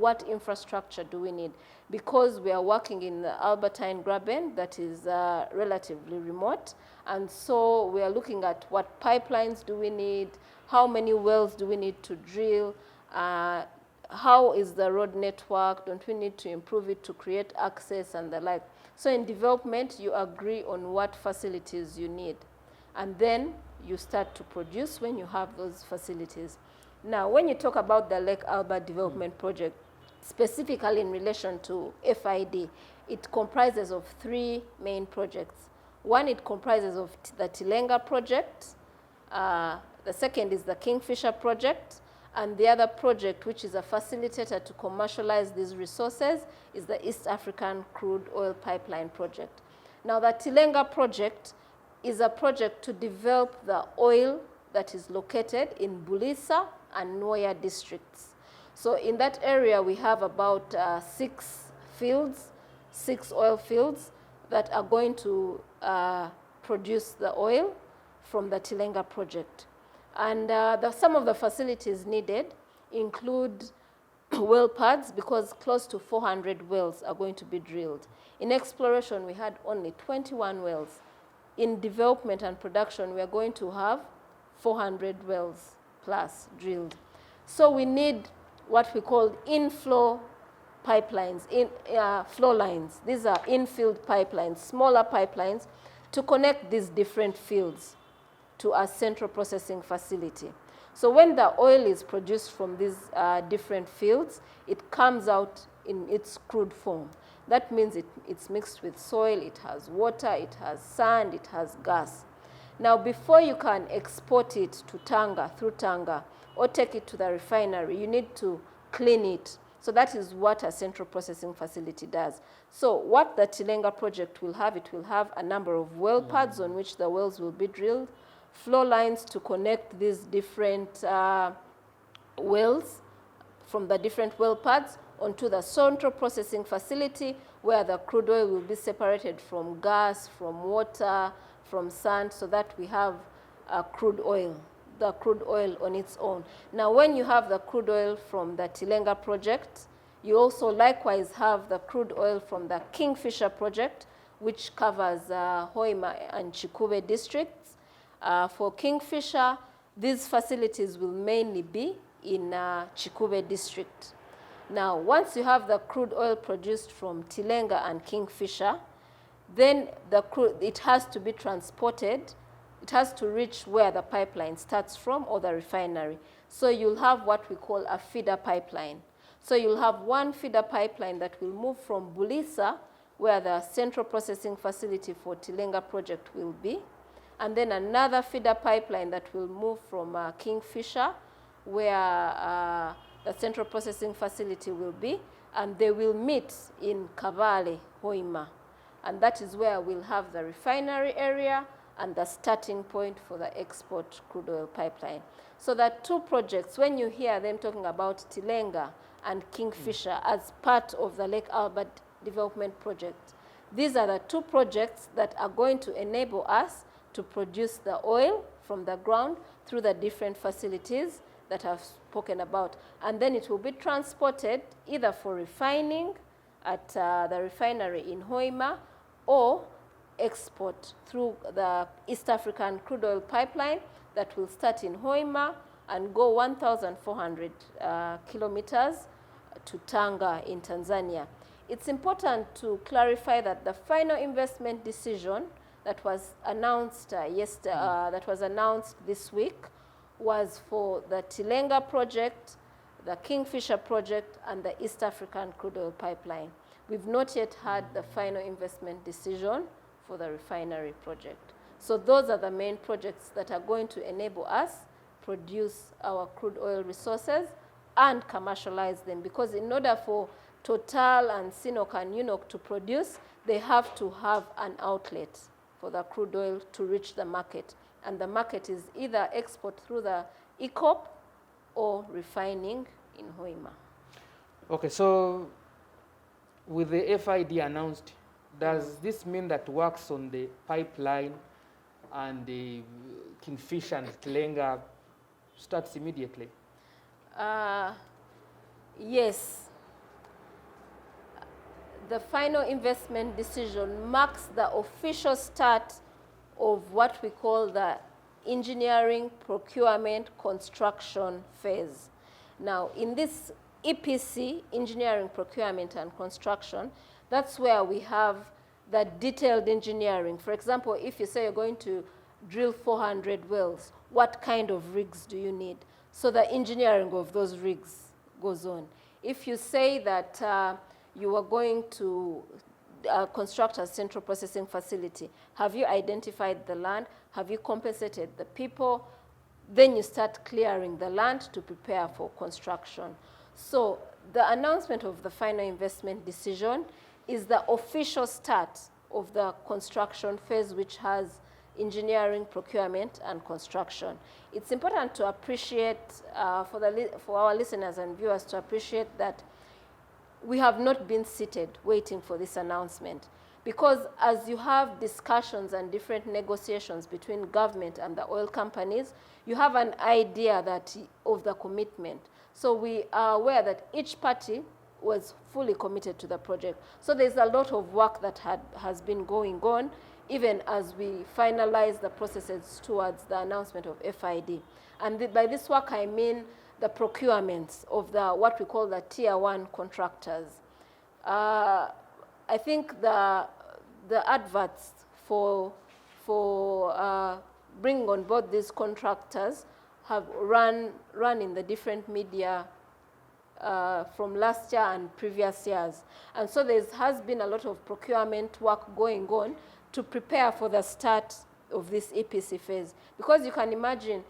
what infrastructure do we need? Because we are working in the Albertine Graben that is relatively remote, and so we are looking at what pipelines do we need, how many wells do we need to drill, how is the road network, don't we need to improve it to create access and the like. So in development, you agree on what facilities you need, and then you start to produce when you have those facilities. Now, when you talk about the Lake Albert Development Project, specifically in relation to FID, it comprises of 3 main projects. One, it comprises of the Tilenga project. The second is the Kingfisher project. And the other project, which is a facilitator to commercialize these resources, is the East African Crude Oil Pipeline project. Now, the Tilenga project is a project to develop the oil that is located in Bulisa and Nwoya districts. So in that area, we have about 6 fields, 6 oil fields that are going to produce the oil from the Tilenga project. And some of the facilities needed include well pads, because close to 400 wells are going to be drilled. In exploration, we had only 21 wells. In development and production, we are going to have 400 wells plus drilled. So we need what we call inflow pipelines, flow lines. These are infield pipelines, smaller pipelines, to connect these different fields to a central processing facility. So when the oil is produced from these different fields, it comes out in its crude form. That means it's mixed with soil, it has water, it has sand, it has gas. Now, before you can export it to Tanga, through Tanga, or take it to the refinery, you need to clean it. So that is what a central processing facility does. So what the Tilenga project will have, it will have a number of well pads on which the wells will be drilled, flow lines to connect these different wells from the different well pads onto the central processing facility, where the crude oil will be separated from gas, from water, from sand, so that we have crude oil, the crude oil on its own. Now, when you have the crude oil from the Tilenga project, you also likewise have the crude oil from the Kingfisher project, which covers Hoima and Chikube districts. For Kingfisher, these facilities will mainly be in Chikube district. Now, once you have the crude oil produced from Tilenga and Kingfisher, then it has to be transported. It has to reach where the pipeline starts from, or the refinery. So you'll have what we call a feeder pipeline. So you'll have one feeder pipeline that will move from Bulisa, where the central processing facility for Tilenga project will be, and then another feeder pipeline that will move from Kingfisher, where the central processing facility will be, and they will meet in Kavale, Hoima. And that is where we'll have the refinery area and the starting point for the export crude oil pipeline. So that 2 projects, when you hear them talking about Tilenga and Kingfisher as part of the Lake Albert Development Project, these are the 2 projects that are going to enable us to produce the oil from the ground through the different facilities that I've spoken about. And then it will be transported either for refining at the refinery in Hoima, or export through the East African crude oil pipeline that will start in Hoima and go 1,400 kilometers to Tanga in Tanzania. It's important to clarify that the final investment decision that was announced this week was for the Tilenga project, the Kingfisher project, and the East African crude oil pipeline. We've not yet had the final investment decision for the refinery project. So those are the main projects that are going to enable us produce our crude oil resources and commercialize them, because in order for Total and CNOOC and UNOC to produce, they have to have an outlet for the crude oil to reach the market. And the market is either export through the ECOP or refining in Hoima. Okay, so with the FID announced, does this mean that works on the pipeline and the Kingfisher and Tilenga starts immediately? Yes, the final investment decision marks the official start of what we call the engineering, procurement, construction phase. Now, in this EPC, engineering, procurement, and construction, that's where we have the detailed engineering. For example, if you say you're going to drill 400 wells, what kind of rigs do you need? So the engineering of those rigs goes on. If you say that you are going to construct a central processing facility, have you identified the land? Have you compensated the people? Then you start clearing the land to prepare for construction. So the announcement of the final investment decision is the official start of the construction phase, which has engineering, procurement, and construction. It's important to appreciate, for our listeners and viewers to appreciate that we have not been seated waiting for this announcement, because as you have discussions and different negotiations between government and the oil companies, you have an idea of the commitment. So we are aware that each party was fully committed to the project. So there's a lot of work that has been going on, even as we finalize the processes towards the announcement of FID. And by this work, I mean the procurements of what we call the tier 1 contractors. I think the adverts for bringing on board these contractors have run in the different media from last year and previous years. And so there has been a lot of procurement work going on to prepare for the start of this EPC phase. Because you can imagine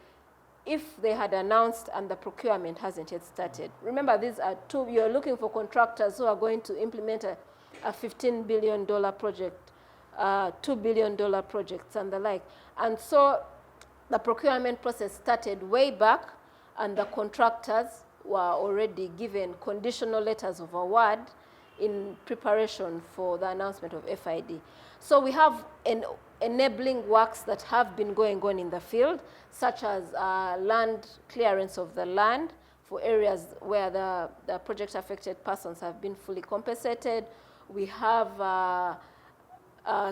if they had announced and the procurement hasn't yet started. Remember, these are you're looking for contractors who are going to implement a $15 billion project, $2 billion projects and the like. And so the procurement process started way back, and the contractors were already given conditional letters of award in preparation for the announcement of FID. So we have enabling works that have been going on in the field, such as land clearance of the land for areas where the project-affected persons have been fully compensated. We have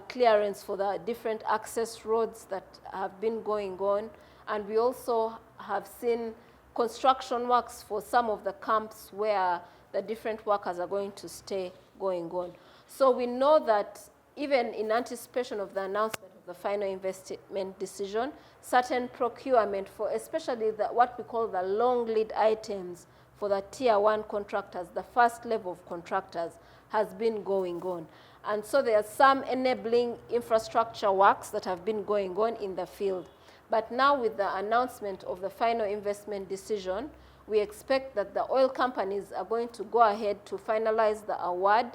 clearance for the different access roads that have been going on. And we also have seen construction works for some of the camps where the different workers are going to stay going on. So we know that even in anticipation of the announcement of the final investment decision, certain procurement for especially what we call the long lead items for the tier 1 contractors, the first level of contractors, has been going on. And so there are some enabling infrastructure works that have been going on in the field. But now with the announcement of the final investment decision, we expect that the oil companies are going to go ahead to finalize the award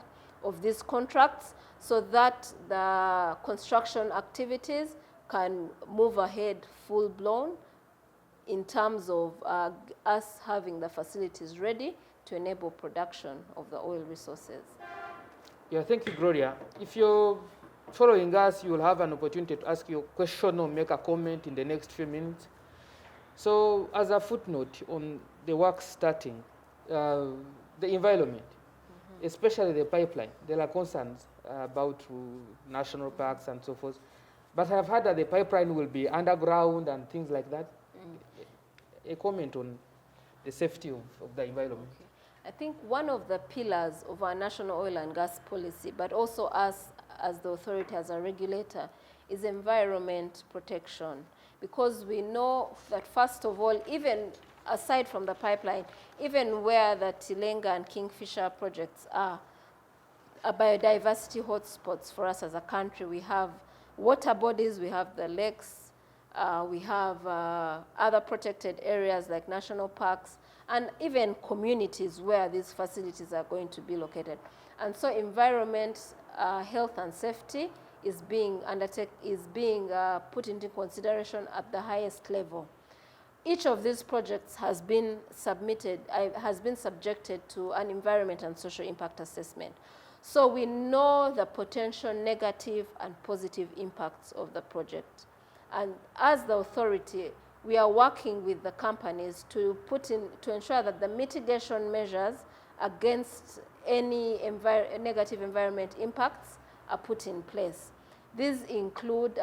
of these contracts so that the construction activities can move ahead full-blown in terms of us having the facilities ready to enable production of the oil resources. Yeah, thank you, Gloria. If you're following us, you will have an opportunity to ask your question or make a comment in the next few minutes. So as a footnote on the work starting, the environment, especially the pipeline, there are concerns about national parks and so forth. But I've heard that the pipeline will be underground and things like that. A comment on the safety of the environment. Okay. I think one of the pillars of our national oil and gas policy, but also us as the authority, as a regulator, is environment protection. Because we know that, first of all, even aside from the pipeline, even where the Tilenga and Kingfisher projects are biodiversity hotspots for us as a country. We have water bodies, we have the lakes, we have other protected areas like national parks, and even communities where these facilities are going to be located. And so environment, health and safety is being put into consideration at the highest level. Each of these projects has been subjected to an environment and social impact assessment. So we know the potential negative and positive impacts of the project. And as the authority, we are working with the companies to ensure that the mitigation measures against any negative environment impacts are put in place. These include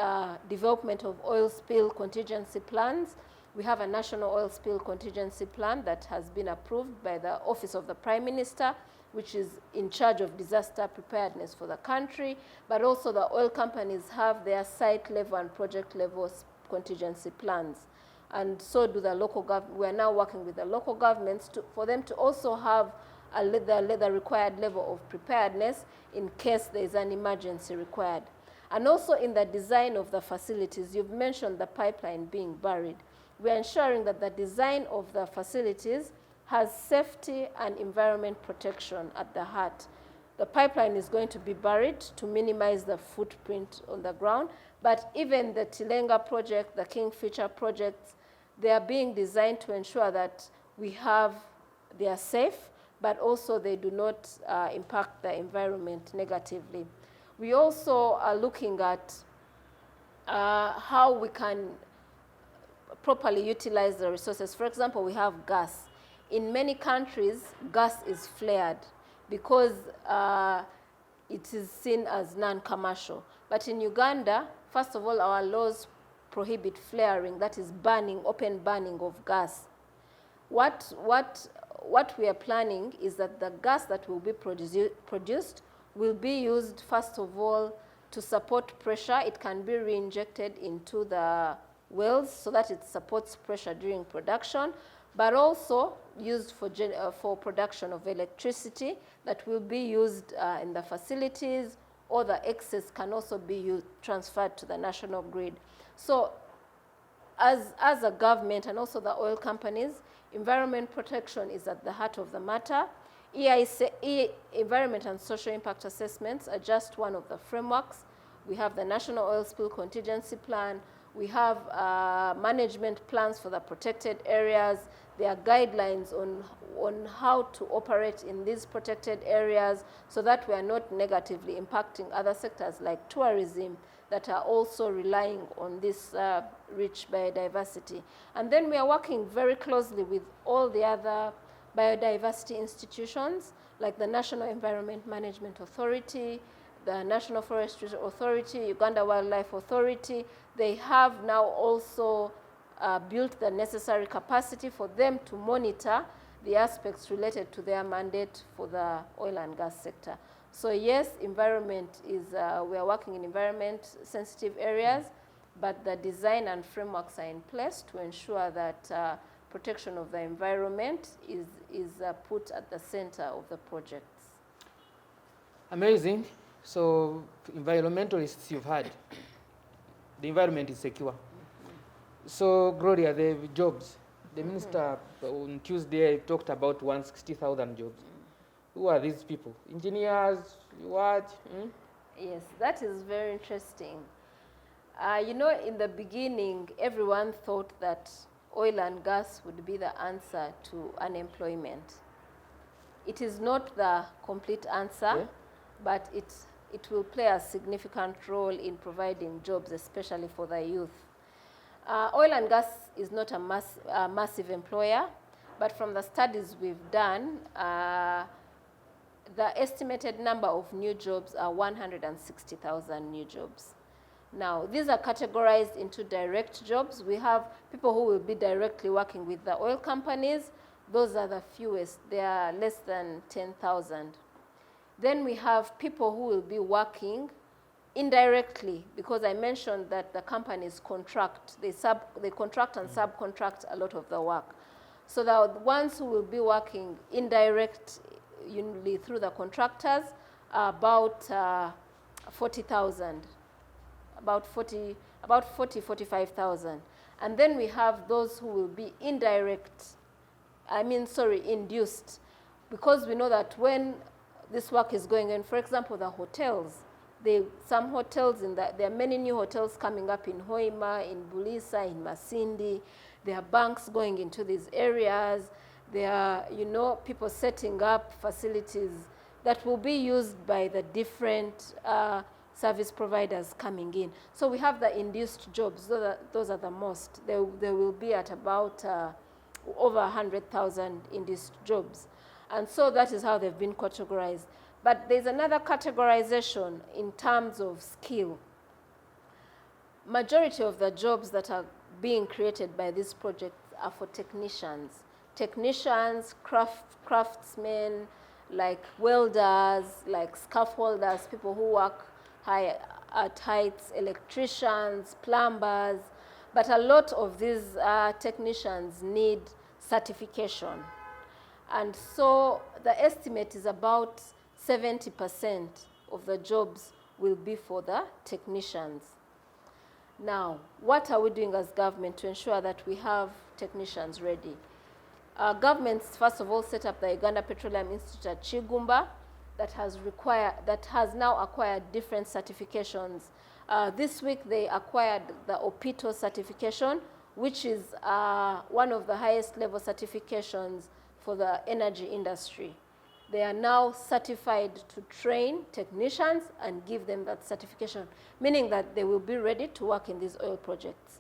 development of oil spill contingency plans. We have a national oil spill contingency plan that has been approved by the Office of the Prime Minister, which is in charge of disaster preparedness for the country, but also the oil companies have their site level and project level contingency plans. And so do the local government. We are now working with the local governments for them to also have the required level of preparedness in case there is an emergency required. And also in the design of the facilities, you've mentioned the pipeline being buried. We are ensuring that the design of the facilities has safety and environment protection at the heart. The pipeline is going to be buried to minimize the footprint on the ground, but even the Tilenga project, the Kingfisher projects, they are being designed to ensure that they are safe, but also they do not impact the environment negatively. We also are looking at how we can properly utilize the resources. For example, we have gas. In many countries, gas is flared because it is seen as non-commercial. But in Uganda, first of all, our laws prohibit flaring, that is burning, open burning of gas. What we are planning is that the gas that will be produced will be used, first of all, to support pressure. It can be re-injected into the wells so that it supports pressure during production, but also used for production of electricity that will be used in the facilities, or the excess can also be transferred to the national grid. So as a government and also the oil companies, environment protection is at the heart of the matter. Environment and social impact assessments are just one of the frameworks. We have the National Oil Spill Contingency Plan. We have management plans for the protected areas. There are guidelines on how to operate in these protected areas so that we are not negatively impacting other sectors like tourism that are also relying on this rich biodiversity. And then we are working very closely with all the other biodiversity institutions like the National Environment Management Authority, the National Forestry Authority, Uganda Wildlife Authority. They have now also built the necessary capacity for them to monitor the aspects related to their mandate for the oil and gas sector. So yes, environment is, we are working in environment-sensitive areas, but the design and frameworks are in place to ensure that protection of the environment is put at the center of the projects. Amazing. So environmentalists you've had, the environment is secure. So Gloria, the jobs, the minister on Tuesday talked about 160,000 jobs. Who are these people? Engineers, what? Yes, that is very interesting. You know, in the beginning, everyone thought that oil and gas would be the answer to unemployment. It is not the complete answer, but it will play a significant role in providing jobs, especially for the youth. Oil and gas is not a massive employer, but from the studies we've done, the estimated number of new jobs are 160,000 new jobs. Now, these are categorized into direct jobs. We have people who will be directly working with the oil companies. Those are the fewest. They are less than 10,000. Then we have people who will be working indirectly, because I mentioned that the companies contract. They contract and subcontract a lot of the work. So the ones who will be working indirect, usually through the contractors, are about 40,000, about 45,000. And then we have those who will be induced, because we know that when this work is going on, for example, the hotels, some hotels there are many new hotels coming up in Hoima, in Bulisa, in Masindi. There are banks going into these areas. There are, people setting up facilities that will be used by the different service providers coming in. So we have the induced jobs. Those are the most. There will be at about over 100,000 induced jobs. And so that is how they've been categorized. But there's another categorization in terms of skill. Majority of the jobs that are being created by this project are for technicians. Technicians, craftsmen, like welders, like scaffolders, people who work at heights, electricians, plumbers. But a lot of these technicians need certification. And so the estimate is about 70% of the jobs will be for the technicians. Now, what are we doing as government to ensure that we have technicians ready? Governments, first of all, set up the Uganda Petroleum Institute at Chigumba that has now acquired different certifications. This week, they acquired the OPITO certification, which is one of the highest level certifications for the energy industry. They are now certified to train technicians and give them that certification, meaning that they will be ready to work in these oil projects.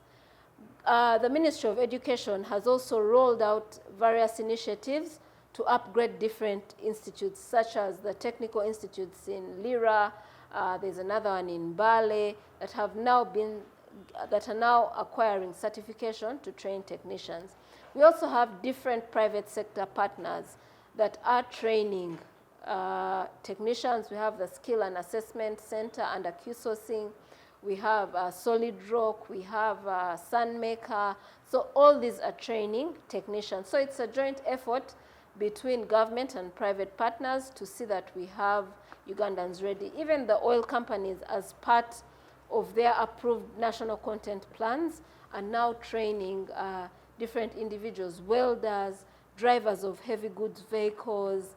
The Ministry of Education has also rolled out various initiatives to upgrade different institutes, such as the technical institutes in Lira. There's another one in Bale that are now acquiring certification to train technicians. We also have different private sector partners that are training technicians. We have the Skill and Assessment Center under Q-Sourcing. We have Solid Rock, we have Sunmaker. So all these are training technicians. So it's a joint effort between government and private partners to see that we have Ugandans ready. Even the oil companies, as part of their approved national content plans, are now training different individuals, welders, drivers of heavy goods vehicles,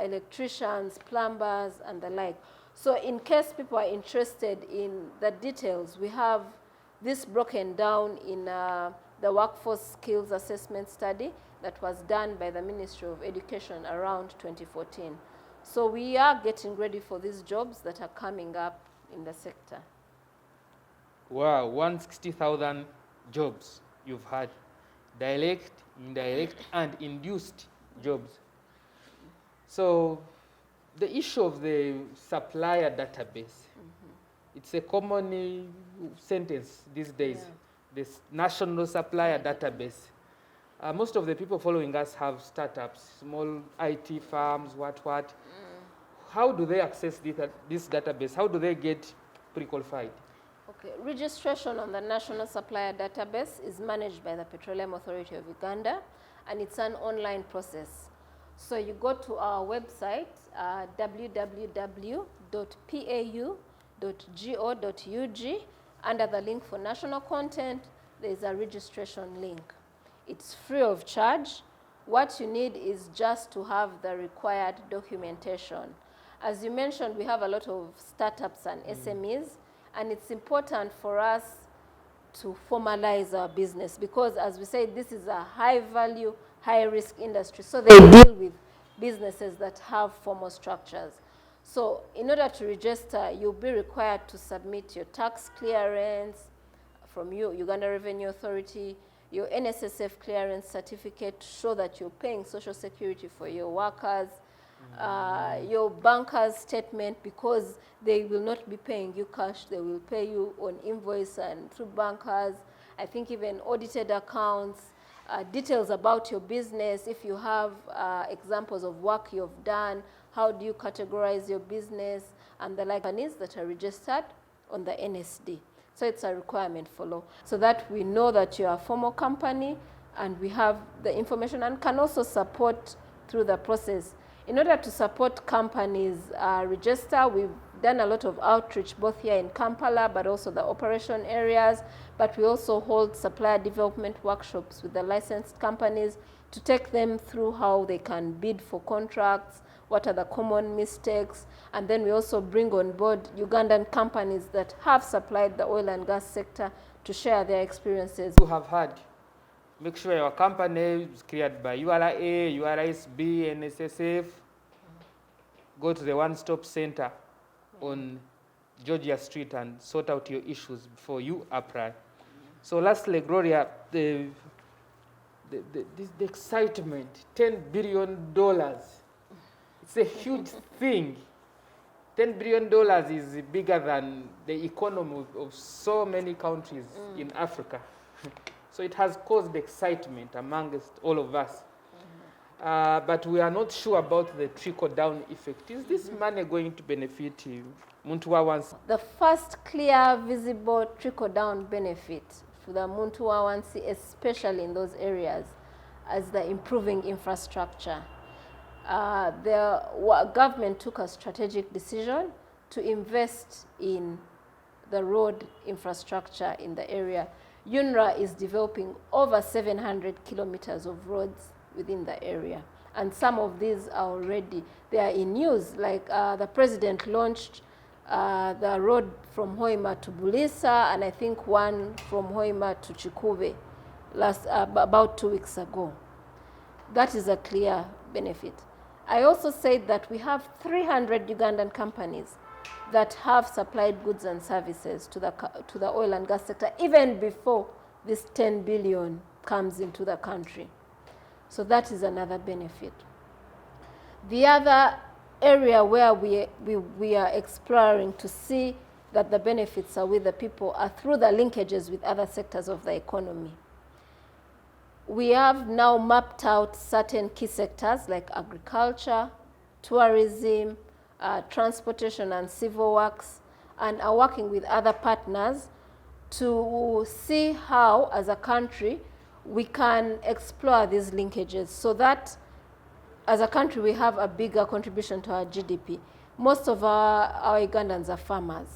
electricians, plumbers, and the like. So in case people are interested in the details, we have this broken down in the Workforce Skills Assessment Study that was done by the Ministry of Education around 2014. So we are getting ready for these jobs that are coming up in the sector. Wow, 160,000 jobs you've had. Direct, indirect, and induced jobs. So the issue of the supplier database, it's a common sentence these days, this national supplier database. Most of the people following us have startups, small IT firms, what. How do they access this database? How do they get pre-qualified? Okay, registration on the National Supplier Database is managed by the Petroleum Authority of Uganda, and it's an online process. So you go to our website, www.pau.go.ug. Under the link for national content, there's a registration link. It's free of charge. What you need is just to have the required documentation. As you mentioned, we have a lot of startups and SMEs, and it's important for us to formalize our business because, as we say, this is a high-value, high-risk industry. So they deal with businesses that have formal structures. So in order to register, you'll be required to submit your tax clearance from Uganda Revenue Authority, your NSSF clearance certificate to show that you're paying Social Security for your workers, your banker's statement, because they will not be paying you cash, they will pay you on invoice and through bankers. I think even audited accounts, details about your business, if you have examples of work you've done, how do you categorize your business, and the like companies that are registered on the NSD. So it's a requirement for law, so that we know that you're a formal company and we have the information and can also support through the process. In order to support companies register, we've done a lot of outreach both here in Kampala but also the operation areas, but we also hold supplier development workshops with the licensed companies to take them through how they can bid for contracts, what are the common mistakes, and then we also bring on board Ugandan companies that have supplied the oil and gas sector to share their experiences. You have had. Make sure your company is cleared by URA, URSB, NSSF. Go to the one-stop center on Georgia Street and sort out your issues before you apply. So lastly, Gloria, the excitement, $10 billion It's a huge thing. $10 billion is bigger than the economy of so many countries in Africa. So it has caused excitement amongst all of us. But we are not sure about the trickle-down effect. Is this money going to benefit Muntu Wawansi? The first clear, visible trickle-down benefit for the Muntu Wawansi, especially in those areas, is the improving infrastructure. The government took a strategic decision to invest in the road infrastructure in the area. UNRWA is developing over 700 kilometers of roads within the area. And some of these are already, they are in use. Like the president launched the road from Hoima to Bulisa, and I think one from Hoima to Chikube about 2 weeks ago. That is a clear benefit. I also said that we have 300 Ugandan companies that have supplied goods and services to the oil and gas sector even before this 10 billion comes into the country. So that is another benefit. The other area where we are exploring to see that the benefits are with the people are through the linkages with other sectors of the economy. We have now mapped out certain key sectors like agriculture, tourism, transportation and civil works, and are working with other partners to see how, as a country, we can explore these linkages so that, as a country, we have a bigger contribution to our GDP. Most of our Ugandans are farmers.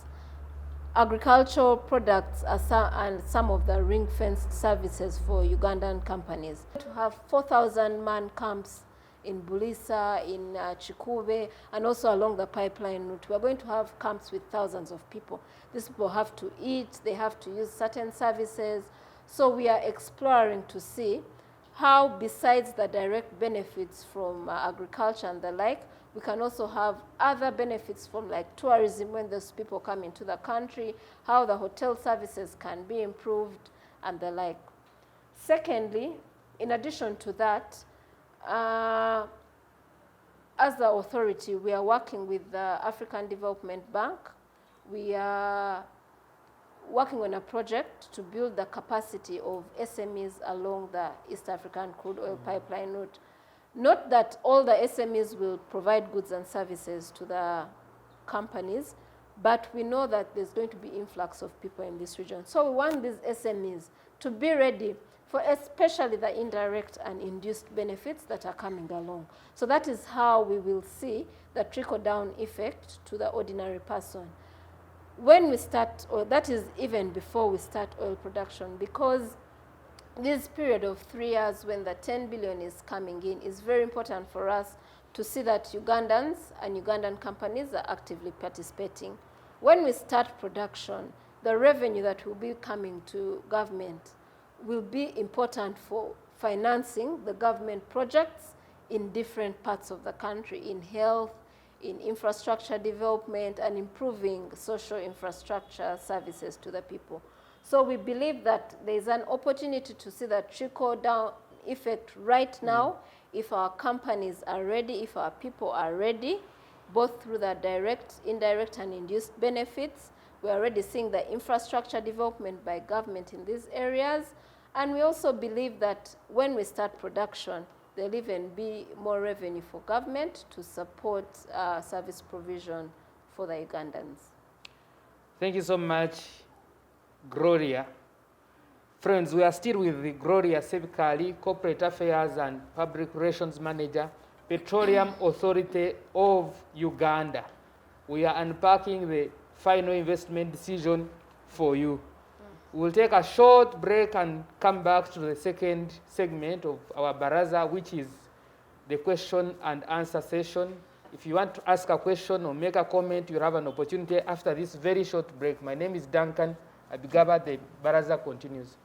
Agricultural products are and some of the ring-fenced services for Ugandan companies. To have 4,000-man camps in Bulisa, in Chikube, and also along the pipeline route. We're going to have camps with thousands of people. These people have to eat, they have to use certain services. So we are exploring to see how, besides the direct benefits from agriculture and the like, we can also have other benefits from like tourism when those people come into the country, how the hotel services can be improved and the like. Secondly, in addition to that, as the authority, we are working with the African Development Bank. We are working on a project to build the capacity of SMEs along the East African crude oil pipeline route. Not that all the SMEs will provide goods and services to the companies, but we know that there's going to be influx of people in this region. So we want these SMEs to be ready for especially the indirect and induced benefits that are coming along. So that is how we will see the trickle-down effect to the ordinary person. When we start, or that is even before we start oil production, because this period of 3 years when the 10 billion is coming in is very important for us to see that Ugandans and Ugandan companies are actively participating. When we start production, the revenue that will be coming to government will be important for financing the government projects in different parts of the country, in health, in infrastructure development, and improving social infrastructure services to the people. So we believe that there's an opportunity to see the trickle-down effect right now if our companies are ready, if our people are ready, both through the direct, indirect, and induced benefits. We're already seeing the infrastructure development by government in these areas. And we also believe that when we start production, there'll even be more revenue for government to support service provision for the Ugandans. Thank you so much, Gloria. Friends, we are still with the Gloria 𝐔𝐬𝐲𝐚𝐿, Corporate Affairs and Public Relations Manager, Petroleum Authority of Uganda. We are unpacking the final investment decision for you. We'll take a short break and come back to the second segment of our Baraza, which is the question and answer session. If you want to ask a question or make a comment, you'll have an opportunity after this very short break. My name is Duncan Abigaba. The Baraza continues.